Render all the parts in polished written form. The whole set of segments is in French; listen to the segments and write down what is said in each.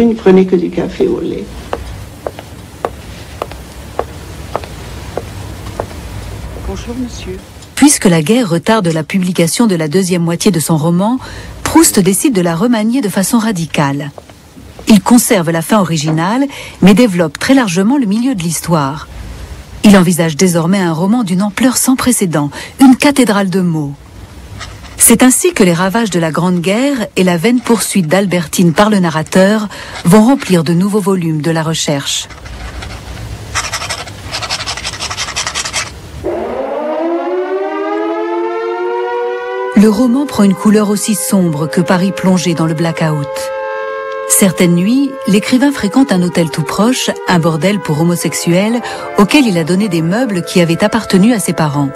il ne prenait que du café au lait. Bonjour, monsieur. Puisque la guerre retarde la publication de la deuxième moitié de son roman, Proust décide de la remanier de façon radicale. Il conserve la fin originale, mais développe très largement le milieu de l'histoire. Il envisage désormais un roman d'une ampleur sans précédent, une cathédrale de mots. C'est ainsi que les ravages de la Grande Guerre et la vaine poursuite d'Albertine par le narrateur vont remplir de nouveaux volumes de la recherche. Le roman prend une couleur aussi sombre que Paris plongé dans le blackout. Certaines nuits, l'écrivain fréquente un hôtel tout proche, un bordel pour homosexuels, auquel il a donné des meubles qui avaient appartenu à ses parents.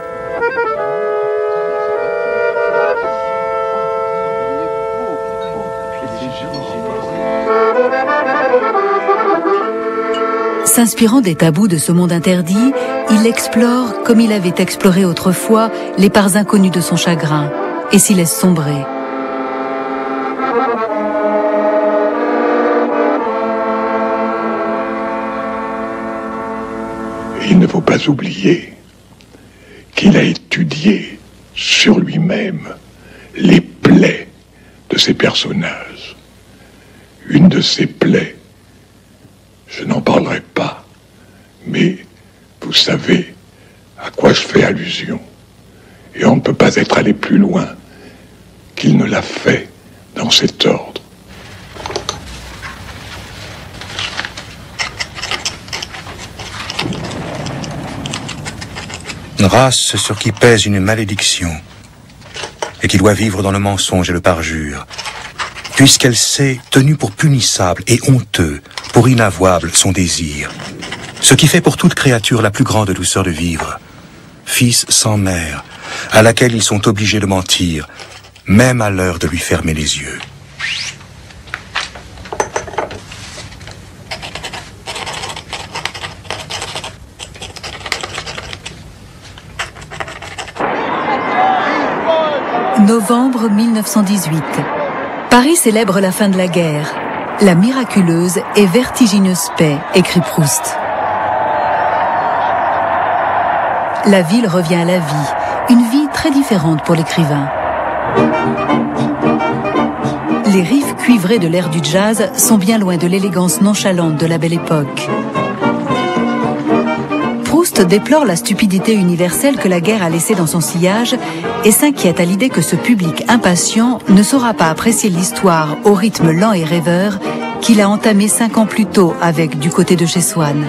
S'inspirant des tabous de ce monde interdit, il explore, comme il avait exploré autrefois, les parts inconnues de son chagrin, et s'y laisse sombrer. Il ne faut pas oublier qu'il a étudié sur lui-même les plaies de ses personnages. Une de ces plaies, je n'en parlerai pas, mais vous savez à quoi je fais allusion. Et on ne peut pas être allé plus loin qu'il ne l'a fait dans cet ordre. Race sur qui pèse une malédiction et qui doit vivre dans le mensonge et le parjure, puisqu'elle s'est tenue pour punissable et honteux, pour inavouable son désir, ce qui fait pour toute créature la plus grande douceur de vivre, fils sans mère, à laquelle ils sont obligés de mentir, même à l'heure de lui fermer les yeux. Novembre 1918. Paris célèbre la fin de la guerre. La miraculeuse et vertigineuse paix, écrit Proust. La ville revient à la vie, une vie très différente pour l'écrivain. Les riffs cuivrés de l'air du jazz sont bien loin de l'élégance nonchalante de la Belle Époque. Proust déplore la stupidité universelle que la guerre a laissée dans son sillage et s'inquiète à l'idée que ce public impatient ne saura pas apprécier l'histoire au rythme lent et rêveur qu'il a entamé 5 ans plus tôt avec Du côté de chez Swann.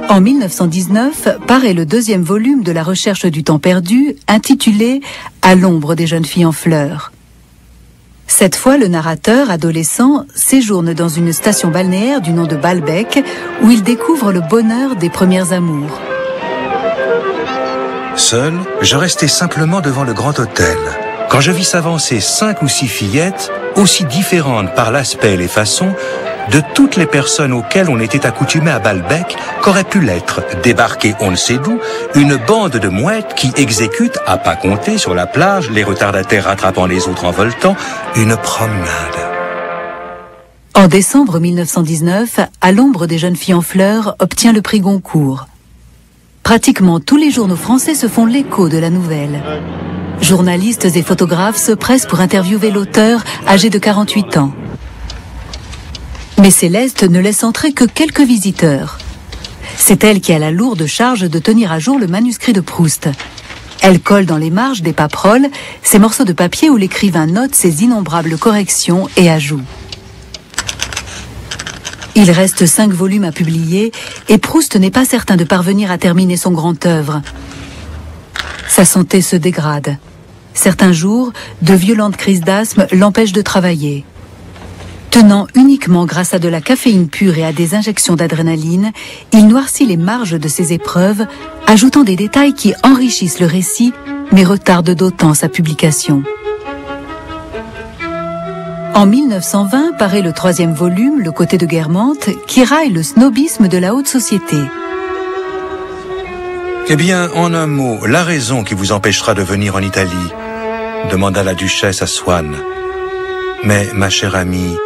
En 1919, paraît le 2e volume de la recherche du temps perdu, intitulé « À l'ombre des jeunes filles en fleurs ». Cette fois, le narrateur, adolescent, séjourne dans une station balnéaire du nom de Balbec, où il découvre le bonheur des premières amours. Seul, je restais simplement devant le grand hôtel, quand je vis s'avancer 5 ou 6 fillettes, aussi différentes par l'aspect et les façons, de toutes les personnes auxquelles on était accoutumé à Balbec, qu'aurait pu l'être, débarquer on ne sait d'où, une bande de mouettes qui exécute, à pas compter sur la plage, les retardataires rattrapant les autres en voltant, une promenade. En décembre 1919, À l'ombre des jeunes filles en fleurs obtient le prix Goncourt. Pratiquement tous les journaux français se font l'écho de la nouvelle. Journalistes et photographes se pressent pour interviewer l'auteur, âgé de 48 ans. Mais Céleste ne laisse entrer que quelques visiteurs. C'est elle qui a la lourde charge de tenir à jour le manuscrit de Proust. Elle colle dans les marges des paperoles ces morceaux de papier où l'écrivain note ses innombrables corrections et ajouts. Il reste 5 volumes à publier et Proust n'est pas certain de parvenir à terminer son grand œuvre. Sa santé se dégrade. Certains jours, de violentes crises d'asthme l'empêchent de travailler. Tenant uniquement grâce à de la caféine pure et à des injections d'adrénaline, il noircit les marges de ses épreuves, ajoutant des détails qui enrichissent le récit, mais retardent d'autant sa publication. En 1920 paraît le 3e volume, Le côté de Guermantes, qui raille le snobisme de la haute société. Eh bien, en un mot, la raison qui vous empêchera de venir en Italie, demanda la duchesse à Swann. Mais, ma chère amie,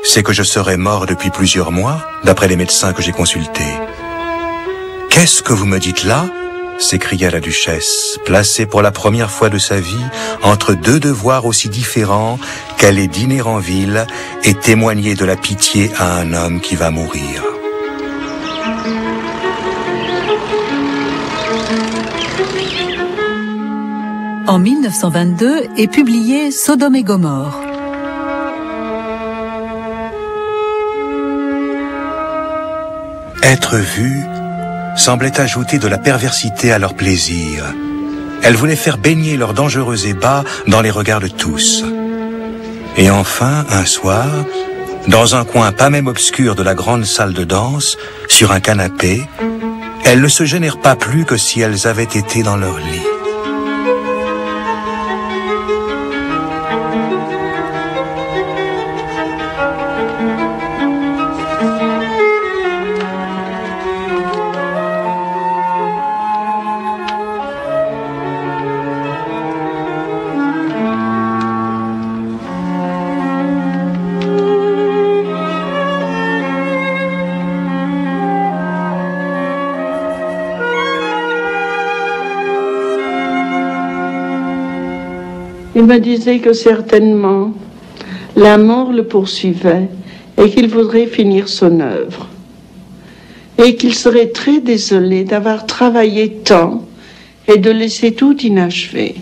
c'est que je serais mort depuis plusieurs mois, d'après les médecins que j'ai consultés. Qu'est-ce que vous me dites là? S'écria la duchesse, placée pour la première fois de sa vie entre deux devoirs aussi différents qu'aller dîner en ville et témoigner de la pitié à un homme qui va mourir. En 1922 est publié Sodome et Gomorrhe. Être vue semblait ajouter de la perversité à leur plaisir. Elle voulait faire baigner leur dangereux ébat dans les regards de tous. Et enfin, un soir, dans un coin pas même obscur de la grande salle de danse, sur un canapé, elles ne se gênèrent pas plus que si elles avaient été dans leur lit. Il me disait que certainement la mort le poursuivait et qu'il voudrait finir son œuvre. Et qu'il serait très désolé d'avoir travaillé tant et de laisser tout inachevé.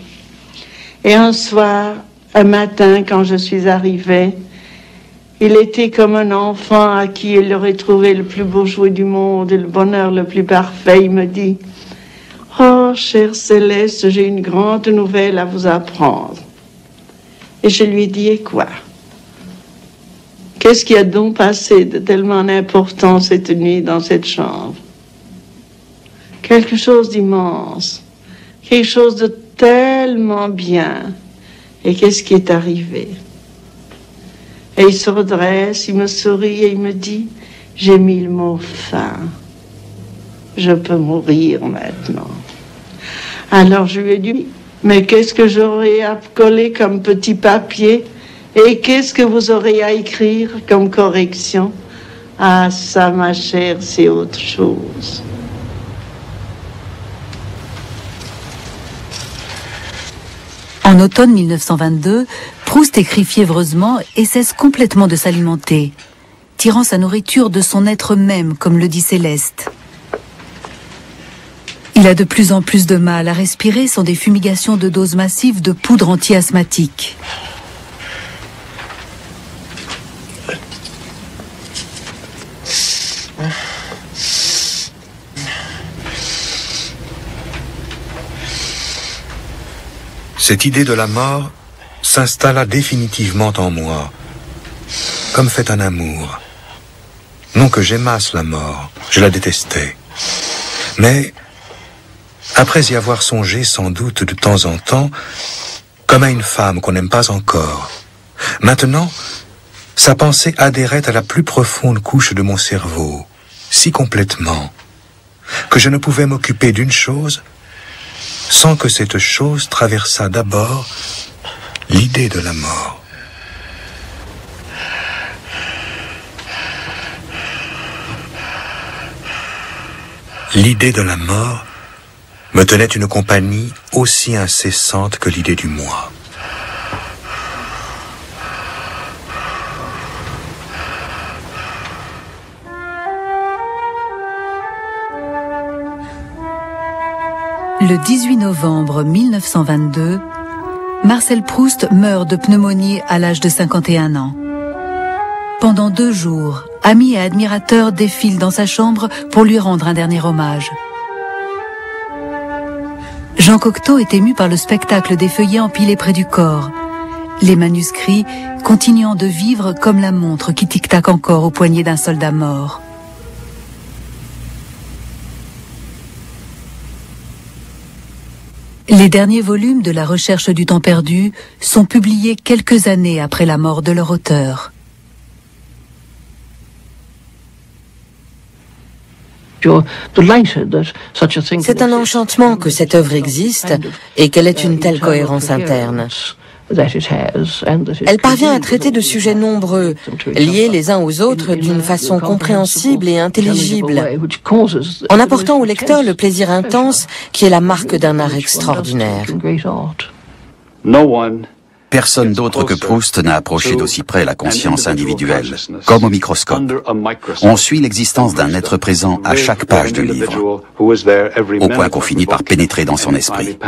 Et un soir, un matin, quand je suis arrivée, il était comme un enfant à qui il aurait trouvé le plus beau jouet du monde et le bonheur le plus parfait. Il me dit: oh, chère Céleste, j'ai une grande nouvelle à vous apprendre. Et je lui ai dit: et quoi? Qu'est-ce qui a donc passé de tellement important cette nuit dans cette chambre? Quelque chose d'immense, quelque chose de tellement bien. Et qu'est-ce qui est arrivé? Et il se redresse, il me sourit et il me dit: j'ai mis le mot fin. Je peux mourir maintenant. Alors je lui ai dit: mais qu'est-ce que j'aurais à coller comme petit papier? Et qu'est-ce que vous aurez à écrire comme correction? Ah, ça, ma chère, c'est autre chose. En automne 1922, Proust écrit fiévreusement et cesse complètement de s'alimenter, tirant sa nourriture de son être même, comme le dit Céleste. Il a de plus en plus de mal à respirer sans des fumigations de doses massives de poudre anti-asthmatique. Cette idée de la mort s'installa définitivement en moi, comme fait un amour. Non que j'aimasse la mort, je la détestais. Mais, après y avoir songé sans doute de temps en temps, comme à une femme qu'on n'aime pas encore, maintenant, sa pensée adhérait à la plus profonde couche de mon cerveau, si complètement, que je ne pouvais m'occuper d'une chose sans que cette chose traversât d'abord l'idée de la mort. L'idée de la mort me tenait une compagnie aussi incessante que l'idée du moi. Le 18 novembre 1922, Marcel Proust meurt de pneumonie à l'âge de 51 ans. Pendant 2 jours, amis et admirateurs défilent dans sa chambre pour lui rendre un dernier hommage. Jean Cocteau est ému par le spectacle des feuillets empilés près du corps, les manuscrits continuant de vivre comme la montre qui tic-tac encore au poignet d'un soldat mort. Les derniers volumes de La Recherche du temps perdu sont publiés quelques années après la mort de leur auteur. C'est un enchantement que cette œuvre existe et qu'elle ait une telle cohérence interne. Elle parvient à traiter de sujets nombreux, liés les uns aux autres d'une façon compréhensible et intelligible, en apportant au lecteur le plaisir intense qui est la marque d'un art extraordinaire. Personne d'autre que Proust n'a approché d'aussi près la conscience individuelle, comme au microscope. On suit l'existence d'un être présent à chaque page du livre, au point qu'on finit par pénétrer dans son esprit.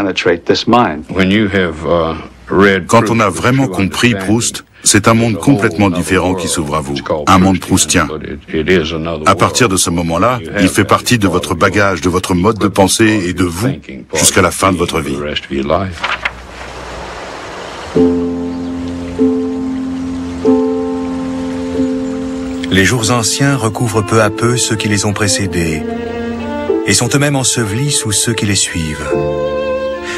Quand on a vraiment compris Proust, c'est un monde complètement différent qui s'ouvre à vous, un monde proustien. À partir de ce moment-là, il fait partie de votre bagage, de votre mode de pensée et de vous, jusqu'à la fin de votre vie. Les jours anciens recouvrent peu à peu ceux qui les ont précédés et sont eux-mêmes ensevelis sous ceux qui les suivent.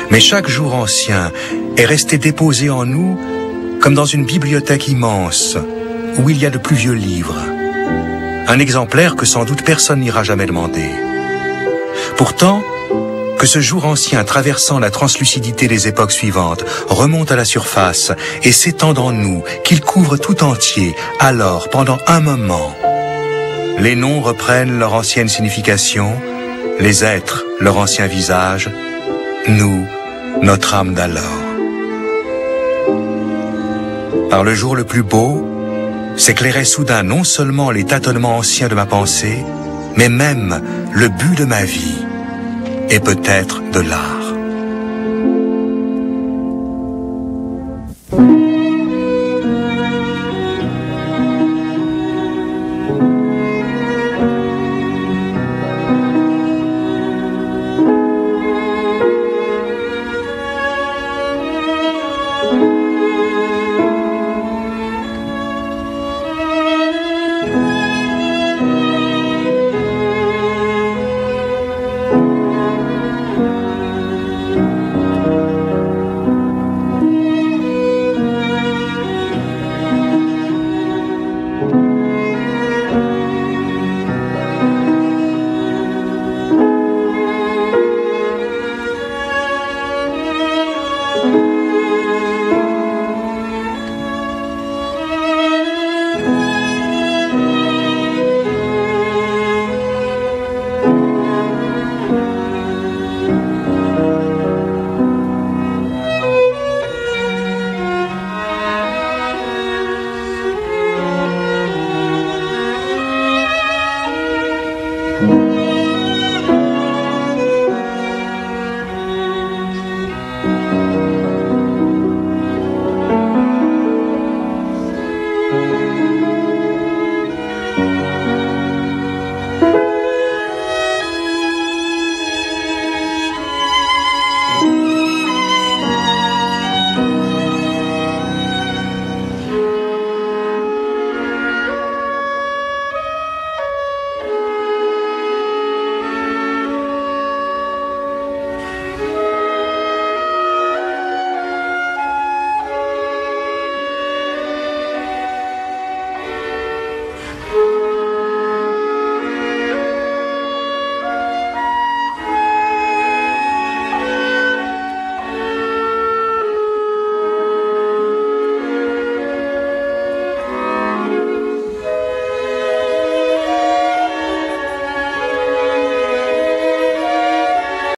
Mais chaque jour ancien est resté déposé en nous comme dans une bibliothèque immense où il y a de plus vieux livres. Un exemplaire que sans doute personne n'ira jamais demander. Pourtant, que ce jour ancien traversant la translucidité des époques suivantes remonte à la surface et s'étende en nous, qu'il couvre tout entier, alors, pendant un moment, les noms reprennent leur ancienne signification, les êtres leur ancien visage, nous, notre âme d'alors. Par le jour le plus beau, s'éclairait soudain non seulement les tâtonnements anciens de ma pensée, mais même le but de ma vie, et peut-être de l'art.